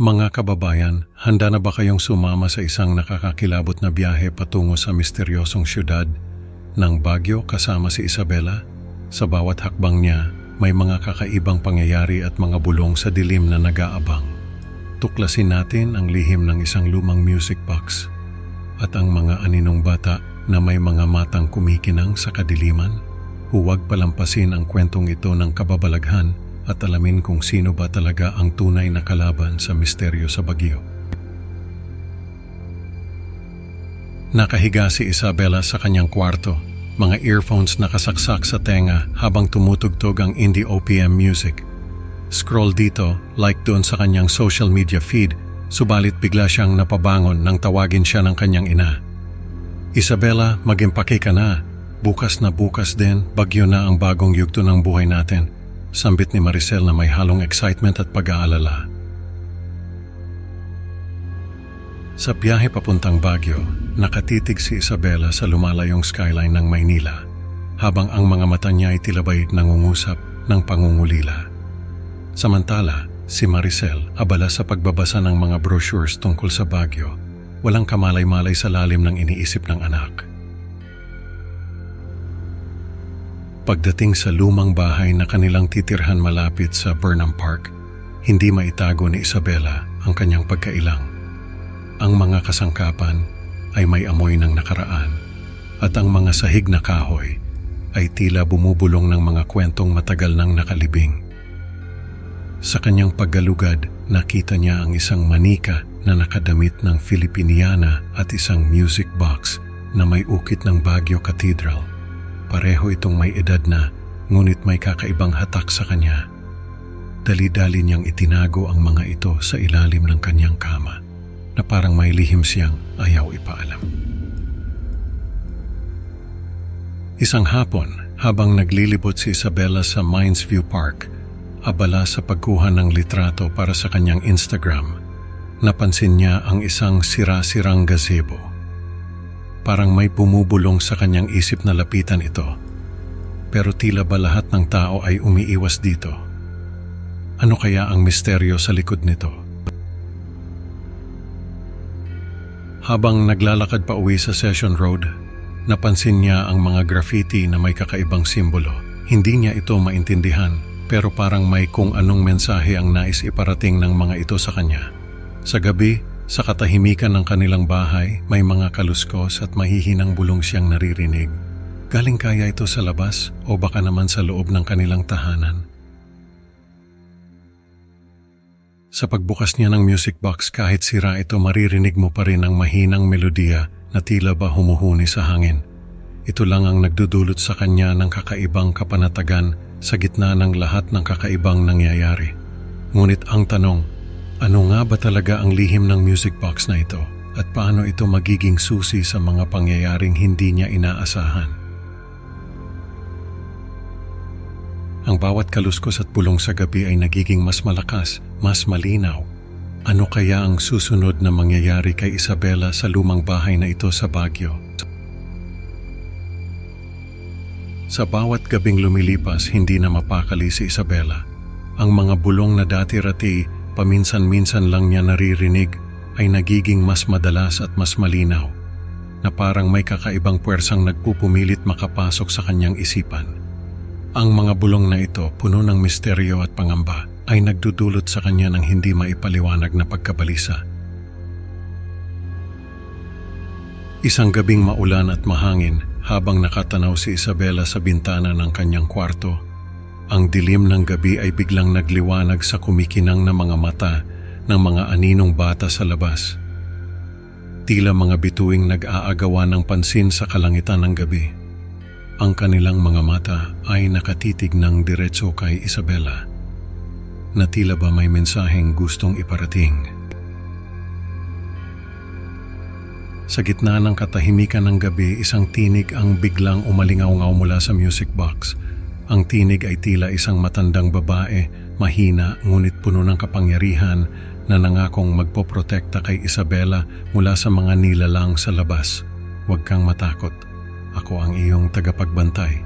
Mga kababayan, handa na ba kayong sumama sa isang nakakakilabot na biyahe patungo sa misteryosong syudad ng Baguio kasama si Isabela? Sa bawat hakbang niya, may mga kakaibang pangyayari at mga bulong sa dilim na nag-aabang. Tuklasin natin ang lihim ng isang lumang music box at ang mga aninong bata na may mga matang kumikinang sa kadiliman. Huwag palampasin ang kwentong ito ng kababalaghan at alamin kung sino ba talaga ang tunay na kalaban sa misteryo sa Baguio. Nakahiga si Isabela sa kanyang kwarto, mga earphones nakasaksak sa tenga habang tumutugtog ang indie OPM music. Scroll dito, like doon sa kanyang social media feed, subalit bigla siyang napabangon nang tawagin siya ng kanyang ina. Isabela, mag-impake ka na. Bukas na bukas din, Bagyo na ang bagong yugto ng buhay natin. Sambit ni Maricel na may halong excitement at pag-aalala. Sa biyahe papuntang Baguio, nakatitig si Isabela sa lumalayong skyline ng Maynila, habang ang mga mata niya ay tilabay nangungusap ng pangungulila. Samantala, si Maricel, abala sa pagbabasa ng mga brochures tungkol sa Baguio, walang kamalay-malay sa lalim ng iniisip ng anak. Pagdating sa lumang bahay na kanilang titirhan malapit sa Burnham Park, hindi maitago ni Isabela ang kanyang pagkailang. Ang mga kasangkapan ay may amoy ng nakaraan at ang mga sahig na kahoy ay tila bumubulong ng mga kwentong matagal nang nakalibing. Sa kanyang paggalugad, nakita niya ang isang manika na nakadamit ng Filipiniana at isang music box na may ukit ng Baguio Cathedral. Pareho itong may edad na, ngunit may kakaibang hatak sa kanya. Dali-dali niyang itinago ang mga ito sa ilalim ng kanyang kama, na parang may lihim siyang ayaw ipaalam. Isang hapon, habang naglilibot si Isabela sa Mines View Park, abala sa pagkuha ng litrato para sa kanyang Instagram, napansin niya ang isang sira-sirang gazebo. Parang may bumubulong sa kanyang isip na lapitan ito. Pero tila ba lahat ng tao ay umiiwas dito? Ano kaya ang misteryo sa likod nito? Habang naglalakad pa uwi sa Session Road, napansin niya ang mga graffiti na may kakaibang simbolo. Hindi niya ito maintindihan, pero parang may kung anong mensahe ang nais iparating ng mga ito sa kanya. Sa gabi, sa katahimikan ng kanilang bahay, may mga kaluskos at mahihinang bulong siyang naririnig. Galing kaya ito sa labas o baka naman sa loob ng kanilang tahanan? Sa pagbukas niya ng music box, kahit sira ito, maririnig mo pa rin ang mahinang melodiya na tila ba humuhuni sa hangin. Ito lang ang nagdudulot sa kanya ng kakaibang kapanatagan sa gitna ng lahat ng kakaibang nangyayari. Ngunit ang tanong, ano nga ba talaga ang lihim ng music box na ito at paano ito magiging susi sa mga pangyayaring hindi niya inaasahan? Ang bawat kaluskos at bulong sa gabi ay nagiging mas malakas, mas malinaw. Ano kaya ang susunod na mangyayari kay Isabela sa lumang bahay na ito sa Baguio? Sa bawat gabing lumilipas, hindi na mapakali si Isabela. Ang mga bulong na dati-rati paminsan-minsan lang niya naririnig ay nagiging mas madalas at mas malinaw, na parang may kakaibang puwersang nagpupumilit makapasok sa kanyang isipan. Ang mga bulong na ito, puno ng misteryo at pangamba, ay nagdudulot sa kanya ng hindi maipaliwanag na pagkabalisa. Isang gabing maulan at mahangin, habang nakatanaw si Isabela sa bintana ng kanyang kwarto, ang dilim ng gabi ay biglang nagliwanag sa kumikinang na mga mata ng mga aninong bata sa labas. Tila mga bituing nag-aagawan ng pansin sa kalangitan ng gabi. Ang kanilang mga mata ay nakatitig ng diretso kay Isabela, na tila ba may mensaheng gustong iparating. Sa gitna ng katahimikan ng gabi, isang tinig ang biglang umalingaw-ngaw mula sa music box. Ang tinig ay tila isang matandang babae, mahina ngunit puno ng kapangyarihan na nangakong magpoprotekta kay Isabela mula sa mga nilalang sa labas. Huwag kang matakot. Ako ang iyong tagapagbantay.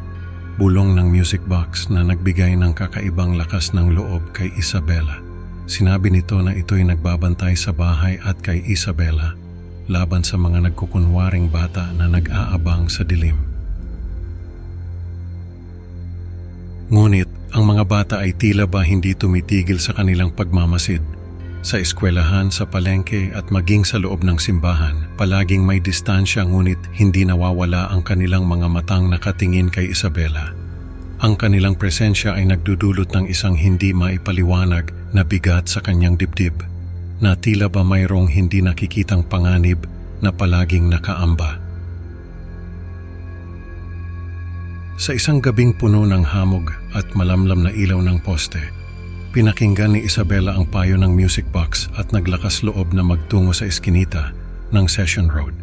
Bulong ng music box na nagbigay ng kakaibang lakas ng loob kay Isabela. Sinabi nito na ito'y nagbabantay sa bahay at kay Isabela laban sa mga nagkukunwaring bata na nag-aabang sa dilim. Ngunit ang mga bata ay tila ba hindi tumitigil sa kanilang pagmamasid. Sa eskwelahan, sa palengke at maging sa loob ng simbahan, palaging may distansya ngunit hindi nawawala ang kanilang mga matang nakatingin kay Isabela. Ang kanilang presensya ay nagdudulot ng isang hindi maipaliwanag na bigat sa kanyang dibdib, na tila ba mayroong hindi nakikitang panganib na palaging nakaamba. Sa isang gabing puno ng hamog at malamlam na ilaw ng poste, pinakinggan ni Isabela ang payo ng music box at naglakas loob na magtungo sa eskinita ng Session Road.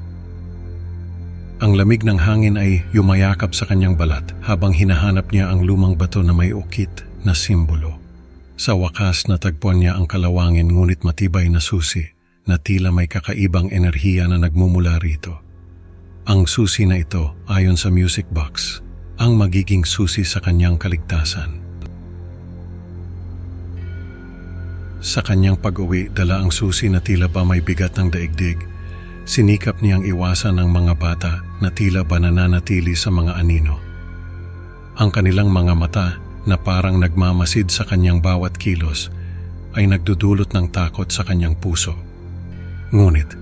Ang lamig ng hangin ay yumayakap sa kanyang balat habang hinahanap niya ang lumang bato na may ukit na simbolo. Sa wakas natagpuan niya ang kalawangin ngunit matibay na susi na tila may kakaibang enerhiya na nagmumula rito. Ang susi na ito, ayon sa music box, ang magiging susi sa kanyang kaligtasan. Sa kanyang pag-uwi, dala ang susi na tila ba may bigat ng daigdig. Sinikap niyang iwasan ang mga bata na tila ba nananatili sa mga anino. Ang kanilang mga mata na parang nagmamasid sa kanyang bawat kilos ay nagdudulot ng takot sa kanyang puso. Ngunit,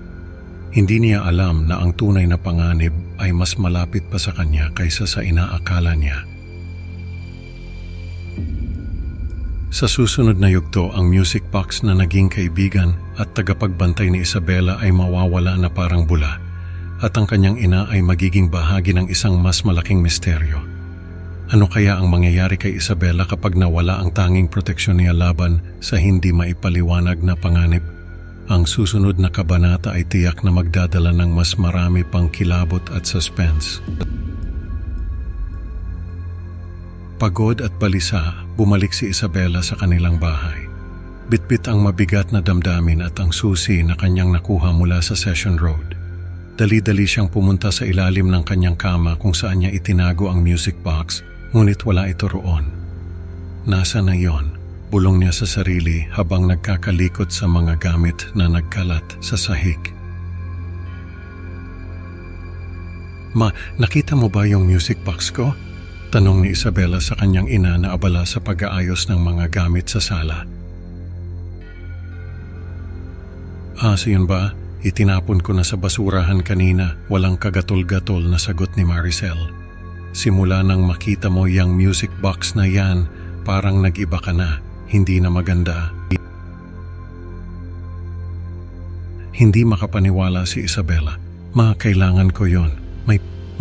hindi niya alam na ang tunay na panganib ay mas malapit pa sa kanya kaysa sa inaakala niya. Sa susunod na yugto, ang music box na naging kaibigan at tagapagbantay ni Isabela ay mawawala na parang bula at ang kanyang ina ay magiging bahagi ng isang mas malaking misteryo. Ano kaya ang mangyayari kay Isabela kapag nawala ang tanging proteksyon niya laban sa hindi maipaliwanag na panganib? Ang susunod na kabanata ay tiyak na magdadala ng mas marami pang kilabot at suspense. Pagod at balisa, bumalik si Isabela sa kanilang bahay. Bitbit ang mabigat na damdamin at ang susi na kanyang nakuha mula sa Session Road. Dali-dali siyang pumunta sa ilalim ng kanyang kama kung saan niya itinago ang music box, ngunit wala ito roon. Nasa na yon? Bulong niya sa sarili habang nagkakalikot sa mga gamit na nagkalat sa sahig. Ma, nakita mo ba yung music box ko? Tanong ni Isabela sa kanyang ina na abala sa pag-aayos ng mga gamit sa sala. So yun ba? Itinapon ko na sa basurahan kanina, walang kagatol-gatol na sagot ni Maricel. Simula nang makita mo yung music box na yan, parang nag-iba ka na, hindi na maganda. Hindi makapaniwala si Isabela. Ma, kailangan ko yon.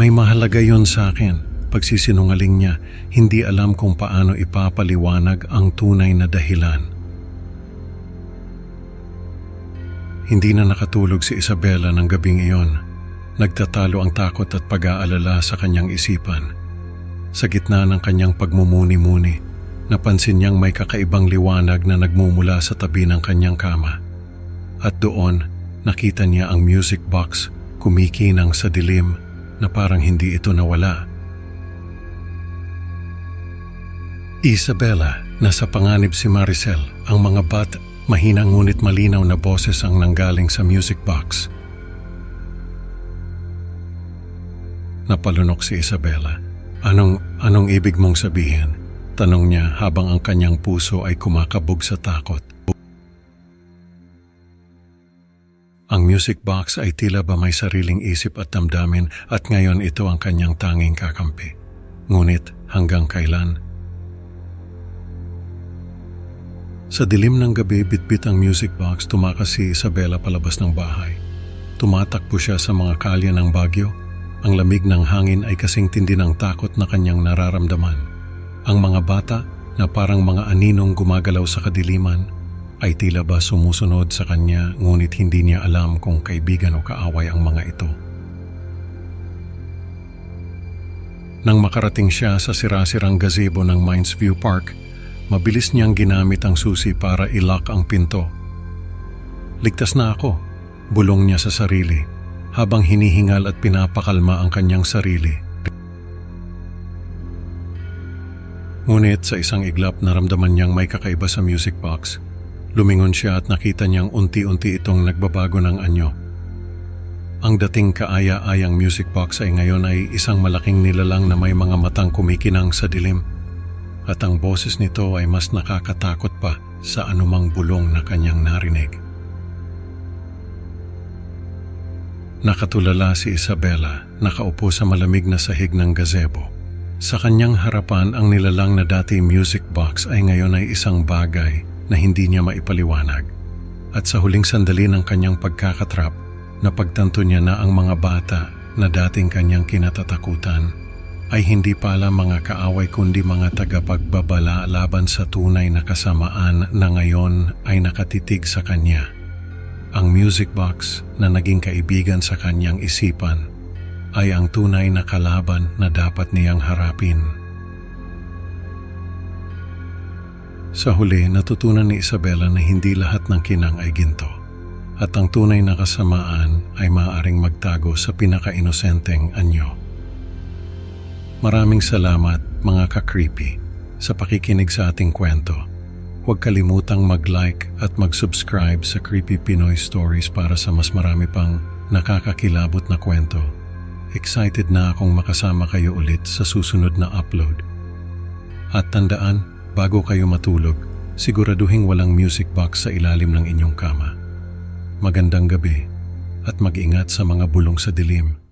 May mahalaga yon sa akin. Pagsisinungaling niya, hindi alam kung paano ipapaliwanag ang tunay na dahilan. Hindi na nakatulog si Isabela ng gabing iyon. Nagtatalo ang takot at pag-aalala sa kanyang isipan. Sa gitna ng kanyang pagmumuni-muni, napansin niyang may kakaibang liwanag na nagmumula sa tabi ng kanyang kama. At doon, nakita niya ang music box kumikinang sa dilim na parang hindi ito nawala. Isabela, nasa panganib si Maricel. Ang mga mahinang ngunit malinaw na boses ang nanggaling sa music box. Napalunok si Isabela. Anong ibig mong sabihin? Tanong niya habang ang kanyang puso ay kumakabog sa takot. Ang music box ay tila ba may sariling isip at damdamin at ngayon ito ang kanyang tanging kakampi. Ngunit hanggang kailan? Sa dilim ng gabi, bitbit ang music box, tumakas si Isabela palabas ng bahay. Tumatakbo siya sa mga kalye ng Baguio. Ang lamig ng hangin ay kasing tindi ng takot na kanyang nararamdaman. Ang mga bata na parang mga aninong gumagalaw sa kadiliman ay tila ba sumusunod sa kanya ngunit hindi niya alam kung kaibigan o kaaway ang mga ito. Nang makarating siya sa sirasirang gazebo ng Mines View Park, mabilis niyang ginamit ang susi para i-lock ang pinto. Ligtas na ako, bulong niya sa sarili, habang hinihingal at pinapakalma ang kanyang sarili. Ngunit sa isang iglap naramdaman niyang may kakaiba sa music box. Lumingon siya at nakita niyang unti-unti itong nagbabago ng anyo. Ang dating kaaya-ayang music box ay ngayon ay isang malaking nilalang na may mga matang kumikinang sa dilim. At ang boses nito ay mas nakakatakot pa sa anumang bulong na kanyang narinig. Nakatulala si Isabela, nakaupo sa malamig na sahig ng gazebo. Sa kanyang harapan, ang nilalang na dati music box ay ngayon ay isang bagay na hindi niya maipaliwanag. At sa huling sandali ng kanyang pagkakatrap, napagtanto niya na ang mga bata na dating kanyang kinatatakutan ay hindi pala mga kaaway kundi mga tagapagbabala laban sa tunay na kasamaan na ngayon ay nakatitig sa kanya. Ang music box na naging kaibigan sa kanyang isipan ay ang tunay na kalaban na dapat niyang harapin. Sa huli, natutunan ni Isabela na hindi lahat ng kinang ay ginto at ang tunay na kasamaan ay maaaring magtago sa pinaka-inosenteng anyo. Maraming salamat mga ka-creepy sa pakikinig sa ating kwento. Huwag kalimutang mag-like at mag-subscribe sa Creepy Pinoy Stories para sa mas marami pang nakakakilabot na kwento. Excited na akong makasama kayo ulit sa susunod na upload. At tandaan, bago kayo matulog, siguraduhin walang music box sa ilalim ng inyong kama. Magandang gabi at mag-ingat sa mga bulong sa dilim.